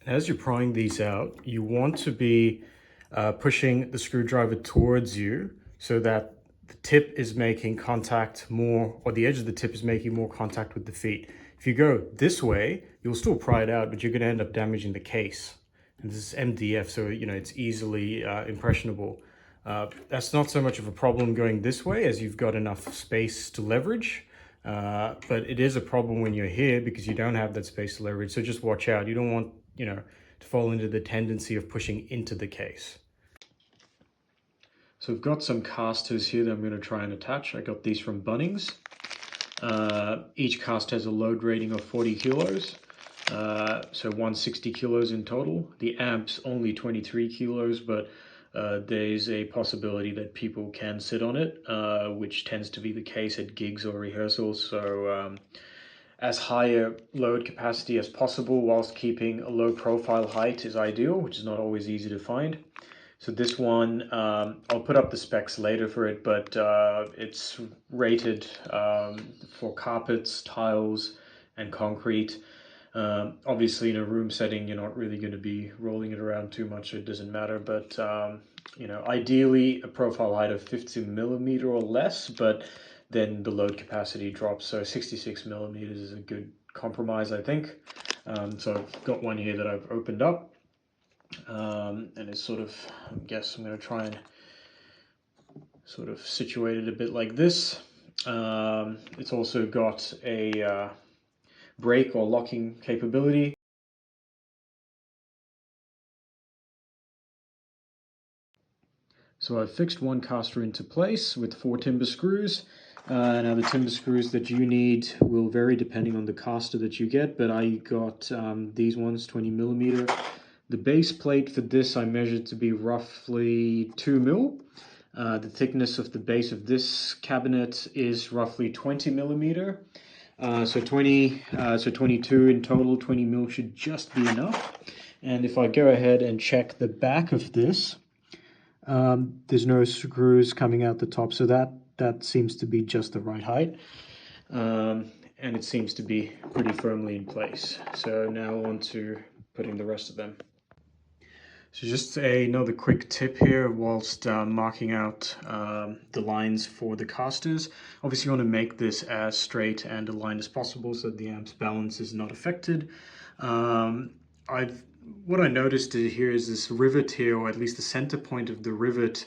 As you're prying these out, you want to be pushing the screwdriver towards you so that the tip is making contact more, or the edge of the tip is making more contact with the feet. If you go this way, you'll still pry it out, but you're going to end up damaging the case. And this is MDF, so it's easily impressionable. That's not so much of a problem going this way, as you've got enough space to leverage. But it is a problem when you're here because you don't have that space to leverage. So just watch out. You don't want, to fall into the tendency of pushing into the case. So I've got some casters here that I'm going to try and attach. I got these from Bunnings. Each caster has a load rating of 40 kilos. So 160 kilos in total. The amp's only 23 kilos, but there's a possibility that people can sit on it, which tends to be the case at gigs or rehearsals. So as high a load capacity as possible whilst keeping a low profile height is ideal, which is not always easy to find. So this one, I'll put up the specs later for it, but it's rated for carpets, tiles, and concrete. Obviously in a room setting, you're not really going to be rolling it around too much, so it doesn't matter. But ideally a profile height of 50 millimeter or less, but then the load capacity drops. So 66 millimeters is a good compromise, I think. So I've got one here that I've opened up. And it's sort of, I guess I'm going to try and sort of situate it a bit like this. It's also got a brake or locking capability. So I've fixed one caster into place with 4 timber screws. Now the timber screws that you need will vary depending on the caster that you get, but I got these ones, 20 millimeter. The base plate for this I measured to be roughly 2 mil. The thickness of the base of this cabinet is roughly 20 millimeter. So 22 in total. 20 mil should just be enough. And if I go ahead and check the back of this, there's no screws coming out the top, so that seems to be just the right height. And it seems to be pretty firmly in place. So now on to putting the rest of them. So just another quick tip here whilst marking out the lines for the casters. Obviously you want to make this as straight and aligned as possible so that the amp's balance is not affected. What I noticed here is this rivet here, or at least the center point of the rivet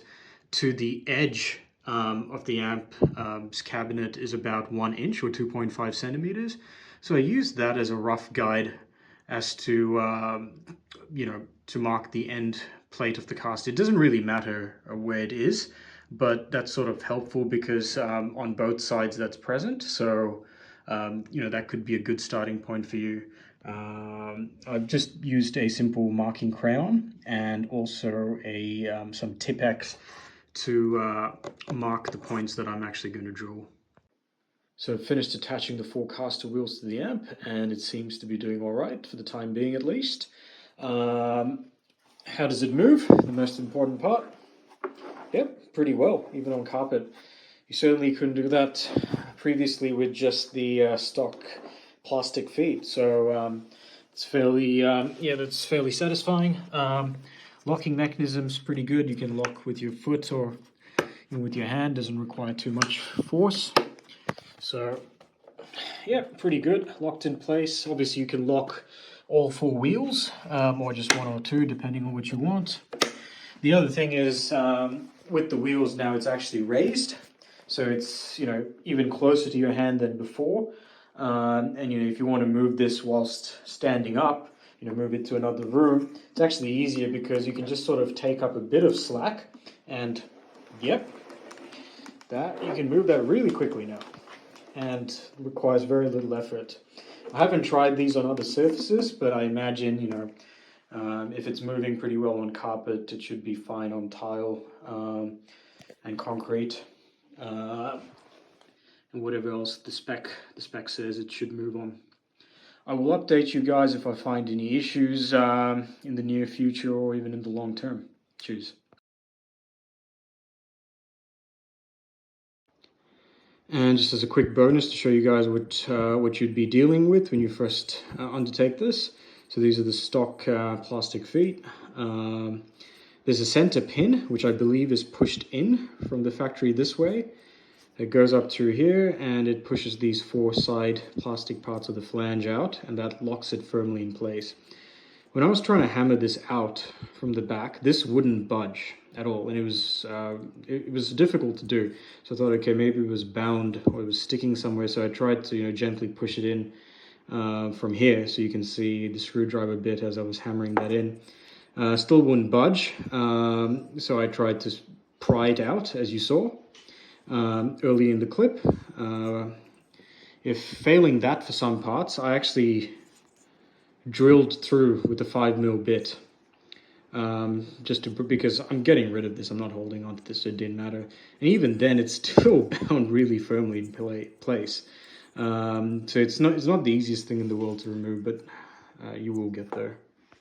to the edge of the amp's cabinet is about 1 inch or 2.5 centimeters. So I used that as a rough guide as to to mark the end plate of the caster. It doesn't really matter where it is, but that's sort of helpful because on both sides that's present. So that could be a good starting point for you. I've just used a simple marking crayon and also some Tipp-Ex to mark the points that I'm actually going to drill. So I've finished attaching the 4 caster wheels to the amp, and it seems to be doing all right for the time being at least. How does it move? The most important part. Yep, pretty well, even on carpet. You certainly couldn't do that previously with just the stock plastic feet. So it's fairly, that's fairly satisfying. Locking mechanism's pretty good. You can lock with your foot or with your hand. Doesn't require too much force. So yeah, pretty good. Locked in place. Obviously you can lock all 4 wheels or just 1 or 2 depending on what you want. The other thing is with the wheels now it's actually raised, so it's even closer to your hand than before. And if you want to move this whilst standing up, move it to another room, it's actually easier because you can just sort of take up a bit of slack, and yep, that you can move that really quickly now, and requires very little effort. I haven't tried these on other surfaces, but I imagine if it's moving pretty well on carpet, it should be fine on tile and concrete. And whatever else the spec says it should move on. I will update you guys if I find any issues in the near future or even in the long term. Cheers. And just as a quick bonus to show you guys what you'd be dealing with when you first undertake this. So So these are the stock plastic feet. There's a center pin, which I believe is pushed in from the factory this way. It goes up through here and it pushes these 4 side plastic parts of the flange out, and that locks it firmly in place. When I was trying to hammer this out from the back, this wouldn't budge at all, and it was difficult to do. So I thought, okay, maybe it was bound or it was sticking somewhere. So I tried to gently push it in from here, so you can see the screwdriver bit as I was hammering that in. Still wouldn't budge, so I tried to pry it out, as you saw early in the clip. If failing that for some parts, I actually drilled through with a 5mm bit, because I'm getting rid of this. I'm not holding on to this, so it didn't matter. And even then, it's still bound really firmly in place. So it's not the easiest thing in the world to remove, but you will get there.